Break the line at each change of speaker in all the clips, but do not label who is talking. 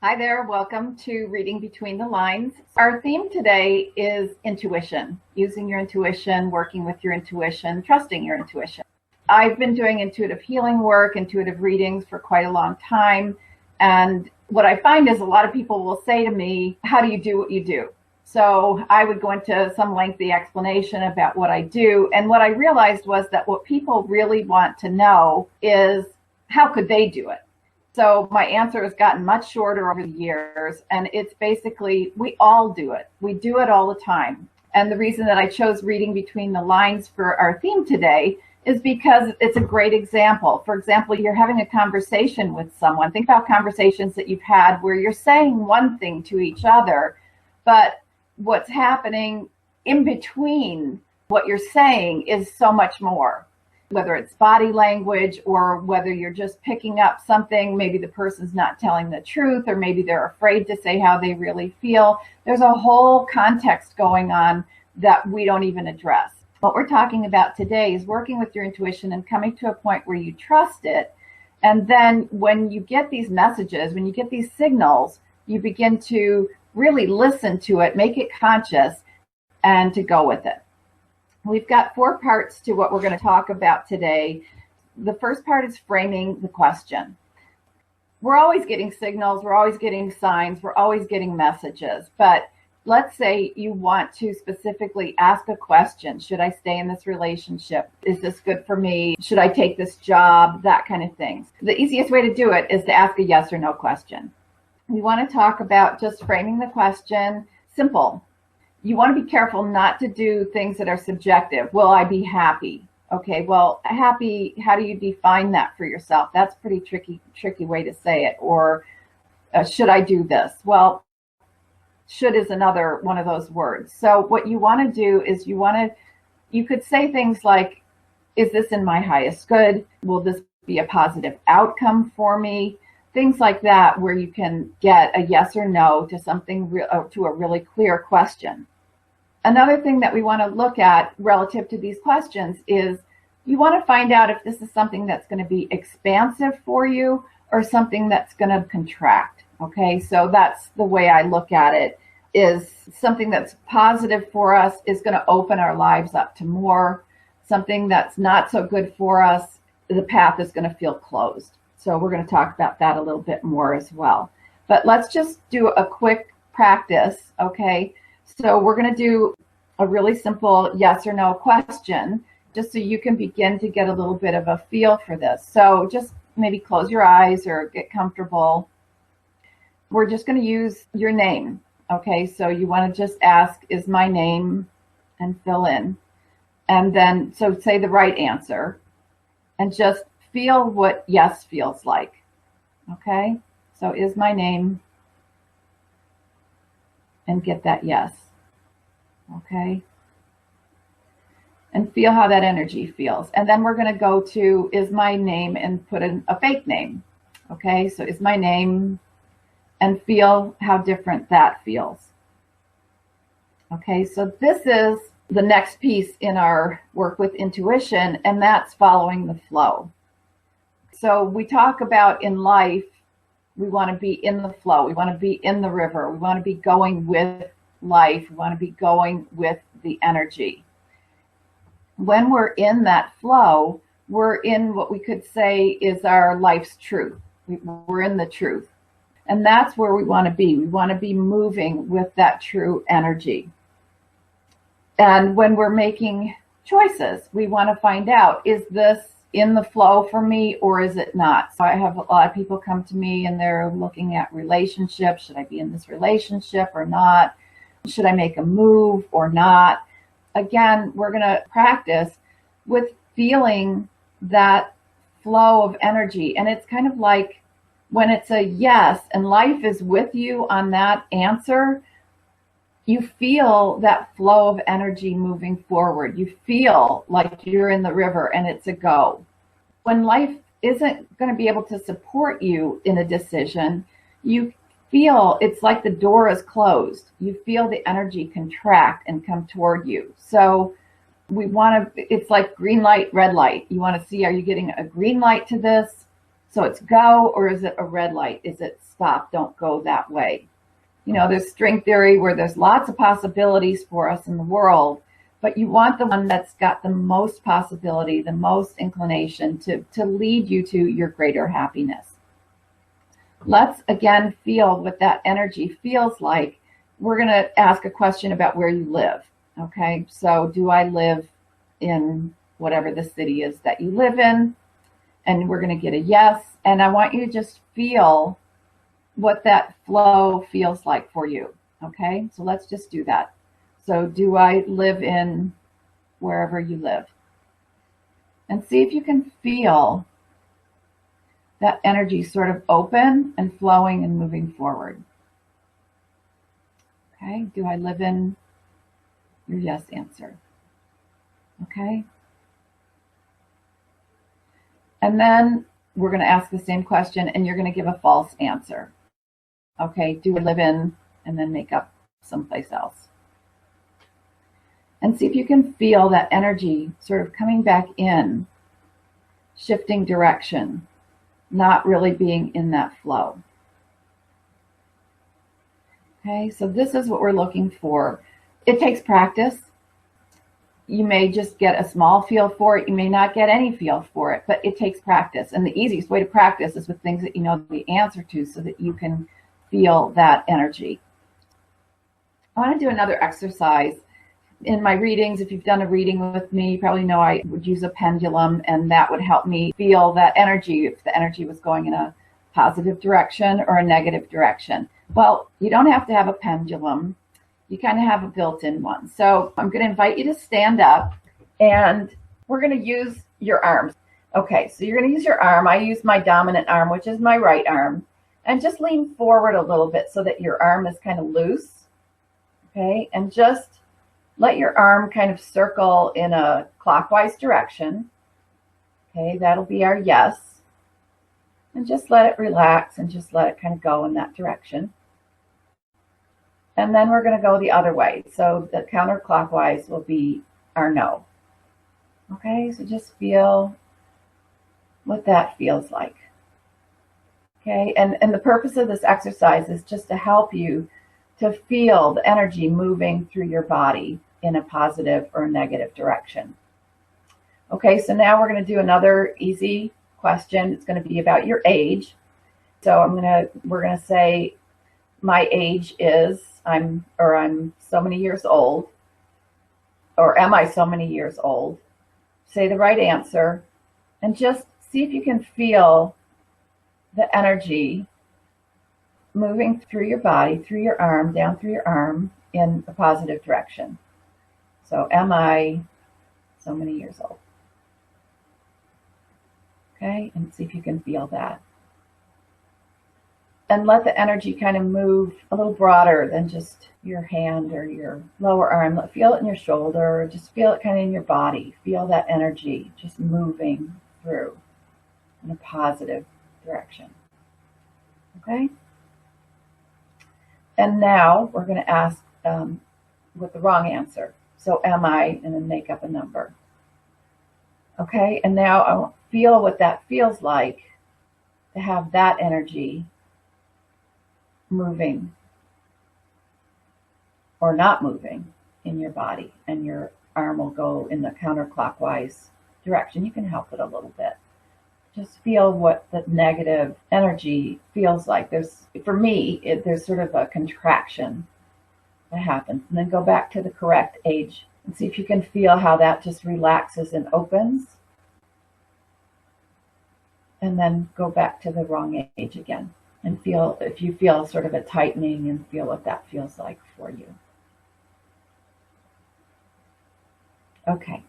Hi there, welcome to Reading Between the Lines. Our theme today is intuition, using your intuition, working with your intuition, trusting your intuition. I've been doing intuitive healing work, intuitive readings for quite a long time. And what I find is a lot of people will say to me, how do you do what you do? So I would go into some lengthy explanation about what I do. And what I realized was that what people really want to know is how could they do it? So my answer has gotten much shorter over the years, and it's basically, we all do it. We do it all the time. And the reason that I chose Reading Between the Lines for our theme today is because it's a great example. For example, you're having a conversation with someone. Think about conversations that you've had where you're saying one thing to each other, but what's happening in between what you're saying is so much more. Whether it's body language or whether you're just picking up something, maybe the person's not telling the truth, or maybe they're afraid to say how they really feel. There's a whole context going on that we don't even address. What we're talking about today is working with your intuition and coming to a point where you trust it. And then when you get these messages, when you get these signals, you begin to really listen to it, make it conscious, and to go with it. We've got 4 parts to what we're going to talk about today. The first part is framing the question. We're always getting signals, we're always getting signs, we're always getting messages. But let's say you want to specifically ask a question. Should I stay in this relationship? Is this good for me? Should I take this job? That kind of things. The easiest way to do it is to ask a yes or no question. We want to talk about just framing the question. Simple. You want to be careful not to do things that are subjective. Will I be happy? Okay, well, happy, how do you define that for yourself? That's a pretty tricky way to say it. Or should I do this? Well, should is another one of those words. So what you want to do is you could say things like, is this in my highest good? Will this be a positive outcome for me? Things like that, where you can get a yes or no to something, to a really clear question. Another thing that we want to look at relative to these questions is you want to find out if this is something that's going to be expansive for you or something that's going to contract. Okay, so that's the way I look at it, is something that's positive for us is going to open our lives up to more. Something that's not so good for us, the path is going to feel closed. So we're going to talk about that a little bit more as well. But let's just do a quick practice, okay? So we're going to do a really simple yes or no question, just so you can begin to get a little bit of a feel for this. So just maybe close your eyes or get comfortable. We're just going to use your name, okay? So you want to just ask, is my name, and fill in. And then, so say the right answer, and just feel what yes feels like, okay? So is my name, and get that yes, okay? And feel how that energy feels. And then we're going to go to is my name and put in a fake name, okay? So is my name, and feel how different that feels. Okay, so this is the next piece in our work with intuition, and that's following the flow. So we talk about in life, we want to be in the flow. We want to be in the river. We want to be going with life. We want to be going with the energy. When we're in that flow, we're in what we could say is our life's truth. We're in the truth. And that's where we want to be. We want to be moving with that true energy. And when we're making choices, we want to find out, is this in the flow for me or is it not? So I have a lot of people come to me and they're looking at relationships. Should I be in this relationship or not? Should I make a move or not? Again, we're going to practice with feeling that flow of energy. And it's kind of like when it's a yes and life is with you on that answer, you feel that flow of energy moving forward. You feel like you're in the river and it's a go. When life isn't going to be able to support you in a decision, you feel it's like the door is closed. You feel the energy contract and come toward you. So we want to, it's like green light, red light. You want to see, are you getting a green light to this? So it's go, or is it a red light? Is it stop, don't go that way? You know, there's string theory where there's lots of possibilities for us in the world, but you want the one that's got the most possibility, the most inclination to lead you to your greater happiness. Let's again feel what that energy feels like. We're going to ask a question about where you live. Okay, so do I live in whatever the city is that you live in? And we're going to get a yes. And I want you to just feel what that flow feels like for you. Okay, so let's just do that. So do I live in wherever you live? And see if you can feel that energy sort of open and flowing and moving forward. Okay, do I live in your yes answer? Okay. And then we're going to ask the same question and you're going to give a false answer. Okay, do I live in, and then make up someplace else. And see if you can feel that energy sort of coming back in, shifting direction, not really being in that flow. Okay, so this is what we're looking for. It takes practice. You may just get a small feel for it. You may not get any feel for it, but it takes practice. And the easiest way to practice is with things that you know the answer to so that you can feel that energy. I want to do another exercise. In my readings, if you've done a reading with me, you probably know I would use a pendulum, and that would help me feel that energy, if the energy was going in a positive direction or a negative direction. Well, you don't have to have a pendulum. You kind of have a built-in one. So I'm going to invite you to stand up, and we're going to use your arms. Okay, so you're going to use your arm. I use my dominant arm, which is my right arm, and just lean forward a little bit so that your arm is kind of loose. Okay, and just let your arm kind of circle in a clockwise direction. Okay, that'll be our yes. And just let it relax and just let it kind of go in that direction. And then we're going to go the other way. So the counterclockwise will be our no. Okay, so just feel what that feels like. Okay, and the purpose of this exercise is just to help you to feel the energy moving through your body in a positive or negative direction. Okay, so now we're going to do another easy question. It's going to be about your age. So we're going to say my age is I'm so many years old, or am I so many years old? Say the right answer and just see if you can feel the energy moving through your body, through your arm, down through your arm in a positive direction. So am I so many years old? Okay, and see if you can feel that. And let the energy kind of move a little broader than just your hand or your lower arm. Feel it in your shoulder, just feel it kind of in your body. Feel that energy just moving through in a positive direction. Okay? And now we're going to ask with the wrong answer. So am I, and then make up a number. Okay, and now I want to feel what that feels like to have that energy moving or not moving in your body, and your arm will go in the counterclockwise direction. You can help it a little bit. Just feel what the negative energy feels like. For me, there's sort of a contraction that happens. And then go back to the correct age and see if you can feel how that just relaxes and opens. And then go back to the wrong age again and feel if you feel sort of a tightening, and feel what that feels like for you. Okay.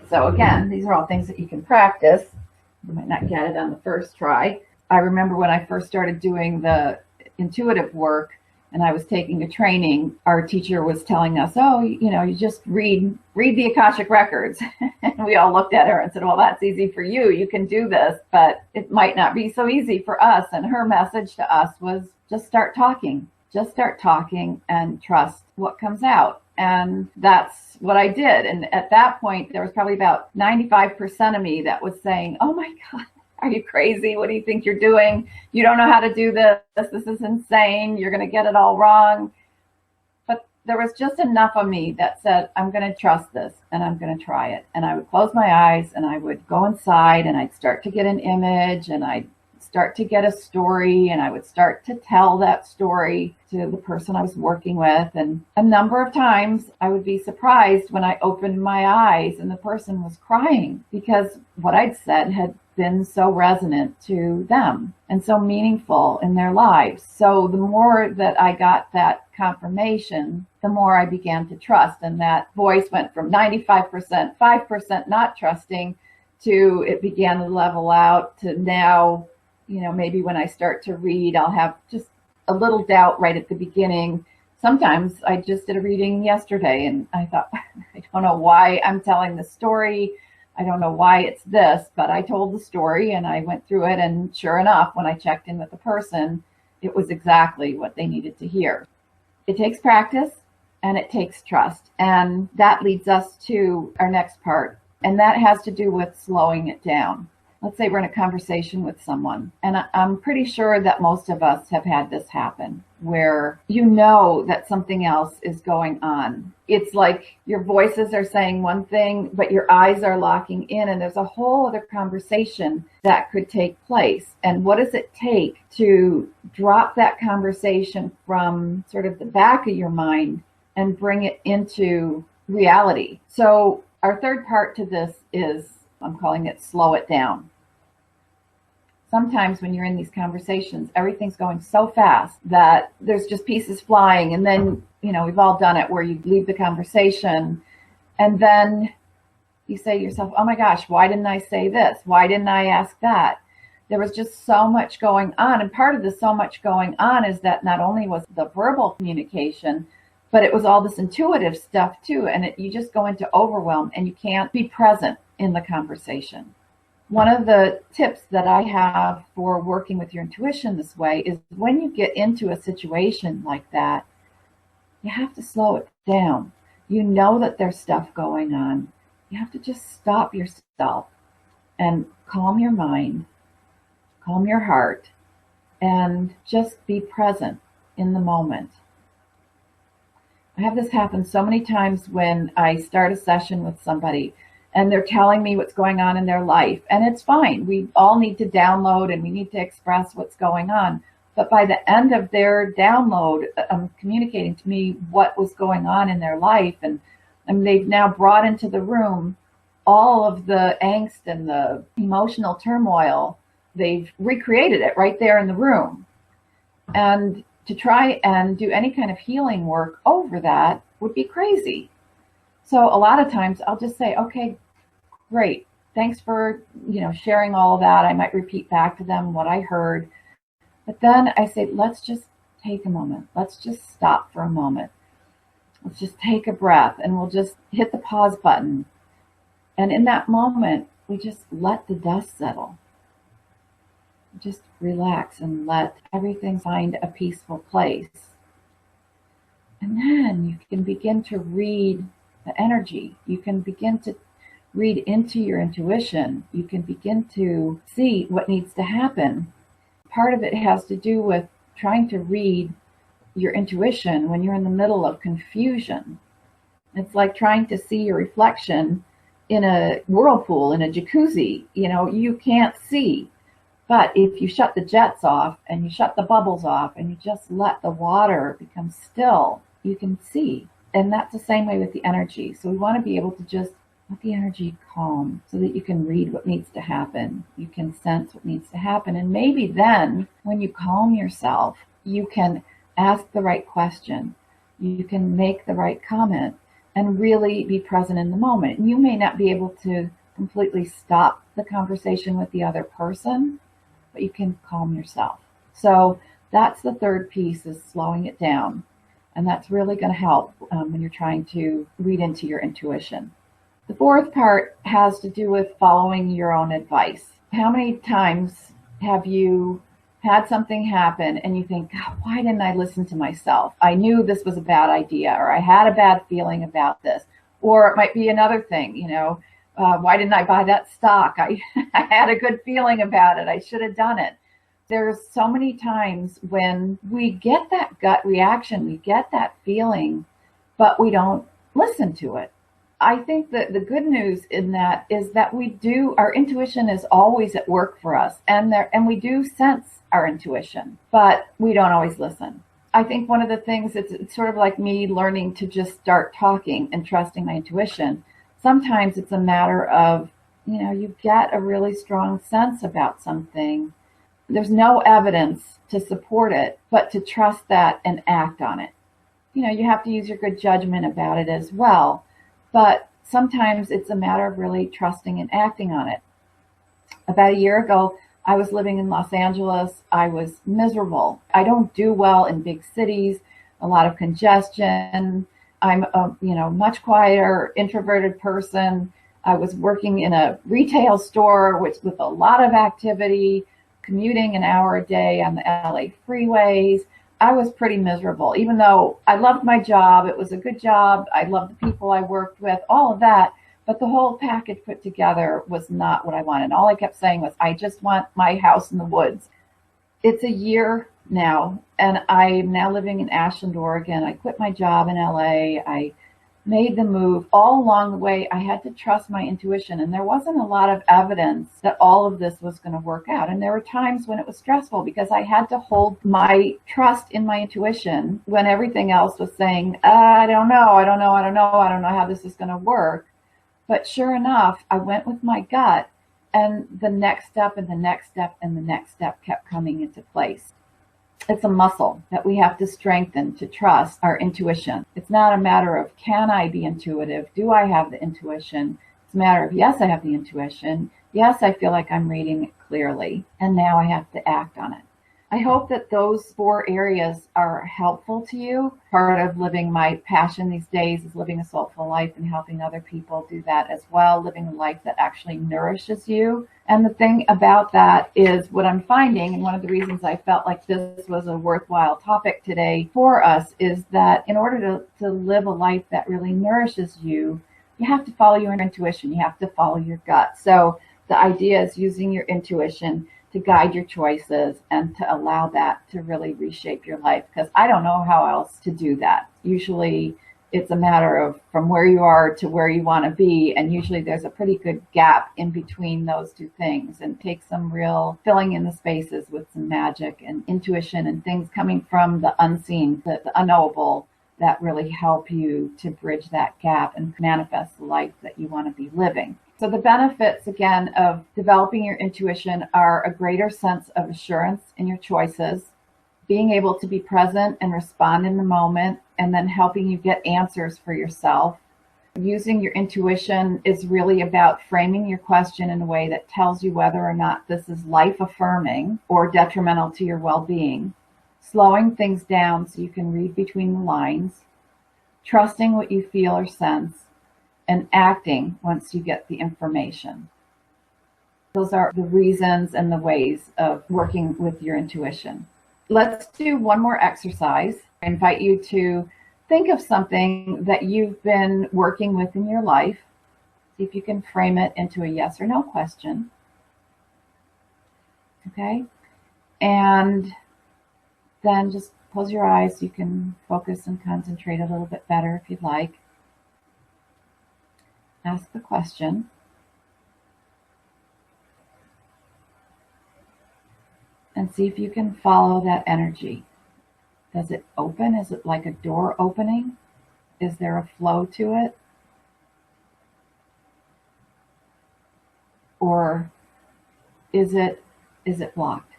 So again, these are all things that you can practice. You might not get it on the first try. I remember when I first started doing the intuitive work and I was taking a training, our teacher was telling us, oh, you just read the Akashic records. And we all looked at her and said, well, that's easy for you. You can do this, but it might not be so easy for us. And her message to us was just start talking. Just start talking and trust what comes out. And that's what I did. And at that point, there was probably about 95% of me that was saying, oh my God, Are you crazy? What do you think you're doing? You don't know how to do this. This is insane. You're going to get it all wrong. But there was just enough of me that said, I'm going to trust this and I'm going to try it. And I would close my eyes and I would go inside and I'd start to get an image and I'd start to get a story and I would start to tell that story to the person I was working with. And a number of times I would be surprised when I opened my eyes and the person was crying because what I'd said had been so resonant to them and so meaningful in their lives. So the more that I got that confirmation, the more I began to trust. And that voice went from 95%, 5% not trusting to it began to level out to now, maybe when I start to read, I'll have just a little doubt right at the beginning. Sometimes I just did a reading yesterday and I thought, I don't know why I'm telling this story. I don't know why it's this, but I told the story and I went through it. And sure enough, when I checked in with the person, it was exactly what they needed to hear. It takes practice and it takes trust. And that leads us to our next part. And that has to do with slowing it down. Let's say we're in a conversation with someone, and I'm pretty sure that most of us have had this happen, where you know that something else is going on. It's like your voices are saying one thing, but your eyes are locking in, and there's a whole other conversation that could take place. And what does it take to drop that conversation from sort of the back of your mind and bring it into reality? So our third part to this is, I'm calling it slow it down. Sometimes when you're in these conversations, everything's going so fast that there's just pieces flying. And then, we've all done it where you leave the conversation and then you say to yourself, oh my gosh, why didn't I say this? Why didn't I ask that? There was just so much going on. And part of the so much going on is that not only was the verbal communication, but it was all this intuitive stuff too. And you just go into overwhelm and you can't be present in the conversation. One of the tips that I have for working with your intuition this way is when you get into a situation like that, you have to slow it down. You know that there's stuff going on. You have to just stop yourself and calm your mind, calm your heart, and just be present in the moment. I have this happen so many times when I start a session with somebody and they're telling me what's going on in their life. And it's fine. We all need to download and we need to express what's going on. But by the end of their download, communicating to me what was going on in their life, and they've now brought into the room all of the angst and the emotional turmoil. They've recreated it right there in the room. And to try and do any kind of healing work over that would be crazy. So a lot of times I'll just say, okay, great. Thanks for, sharing all of that. I might repeat back to them what I heard. But then I say, let's just take a moment. Let's just stop for a moment. Let's just take a breath and we'll just hit the pause button. And in that moment, we just let the dust settle. Just relax and let everything find a peaceful place. And then you can begin to read the energy. You can begin to read into your intuition. You can begin to see what needs to happen. Part of it has to do with trying to read your intuition when you're in the middle of confusion. It's like trying to see your reflection in a whirlpool, in a jacuzzi. You can't see. But if you shut the jets off and you shut the bubbles off and you just let the water become still, you can see. And that's the same way with the energy. So we want to be able to just let the energy calm so that you can read what needs to happen. You can sense what needs to happen. And maybe then when you calm yourself, you can ask the right question. You can make the right comment and really be present in the moment. And you may not be able to completely stop the conversation with the other person, but you can calm yourself. So that's the third piece, is slowing it down. And that's really going to help when you're trying to read into your intuition. The fourth part has to do with following your own advice. How many times have you had something happen and you think, God, why didn't I listen to myself? I knew this was a bad idea, or I had a bad feeling about this. Or it might be another thing, Why didn't I buy that stock? I had a good feeling about it. I should have done it. There's so many times when we get that gut reaction, we get that feeling, but we don't listen to it. I think that the good news in that is that our intuition is always at work for us, and we do sense our intuition, but we don't always listen. I think one of the things, it's sort of like me learning to just start talking and trusting my intuition. Sometimes it's a matter of, you get a really strong sense about something. There's no evidence to support it, but to trust that and act on it. You have to use your good judgment about it as well. But sometimes it's a matter of really trusting and acting on it. About a year ago, I was living in Los Angeles. I was miserable. I don't do well in big cities, a lot of congestion. I'm a much quieter, introverted person. I was working in a retail store with a lot of activity, commuting an hour a day on the LA freeways. I was pretty miserable, even though I loved my job. It was a good job. I loved the people I worked with, all of that. But the whole package put together was not what I wanted. All I kept saying was, I just want my house in the woods. It's a year now, and I'm now living in Ashland, Oregon. I quit my job in LA. I made the move. All along the way, I had to trust my intuition, and there wasn't a lot of evidence that all of this was going to work out. And there were times when it was stressful because I had to hold my trust in my intuition when everything else was saying, I don't know how this is going to work. But sure enough, I went with my gut, and the next step and the next step and the next step kept coming into place. It's a muscle that we have to strengthen to trust our intuition. It's not a matter of, can I be intuitive? Do I have the intuition? It's a matter of, yes, I have the intuition. Yes, I feel like I'm reading it clearly, and now I have to act on it. I hope that those 4 areas are helpful to you. Part of living my passion these days is living a soulful life and helping other people do that as well, living a life that actually nourishes you. And the thing about that is what I'm finding, and one of the reasons I felt like this was a worthwhile topic today for us, is that in order to live a life that really nourishes you, you have to follow your intuition. You have to follow your gut. So the idea is using your intuition to guide your choices and to allow that to really reshape your life, because I don't know how else to do that. Usually it's a matter of from where you are to where you want to be, and usually there's a pretty good gap in between those two things, and take some real filling in the spaces with some magic and intuition and things coming from the unseen, the unknowable, that really help you to bridge that gap and manifest the life that you want to be living. So the benefits, again, of developing your intuition are a greater sense of assurance in your choices, being able to be present and respond in the moment, and then helping you get answers for yourself. Using your intuition is really about framing your question in a way that tells you whether or not this is life-affirming or detrimental to your well-being. Slowing things down so you can read between the lines, trusting what you feel or sense, and acting once you get the information. Those are the reasons and the ways of working with your intuition. Let's do one more exercise. I invite you to think of something that you've been working with in your life. See if you can frame it into a yes or no question. Okay? And then just close your eyes so you can focus and concentrate a little bit better if you'd like. Ask the question. And see if you can follow that energy. Does it open? Is it like a door opening? Is there a flow to it? Or is it blocked?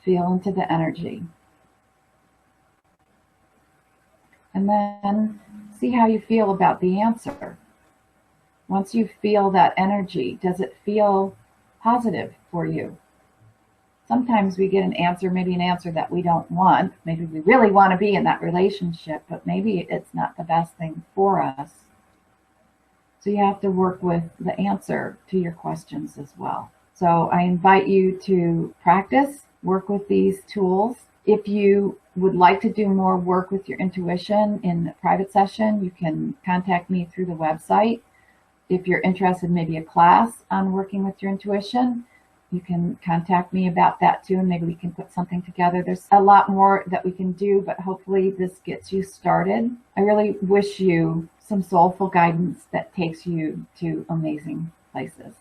Feel into the energy. And then see how you feel about the answer. Once you feel that energy, does it feel positive for you? Sometimes we get an answer, maybe an answer that we don't want. Maybe we really want to be in that relationship, but maybe it's not the best thing for us. So you have to work with the answer to your questions as well. So I invite you to practice, work with these tools. If you would like to do more work with your intuition in a private session, you can contact me through the website. If you're interested in maybe a class on working with your intuition, you can contact me about that too, and maybe we can put something together. There's a lot more that we can do, but hopefully this gets you started. I really wish you some soulful guidance that takes you to amazing places.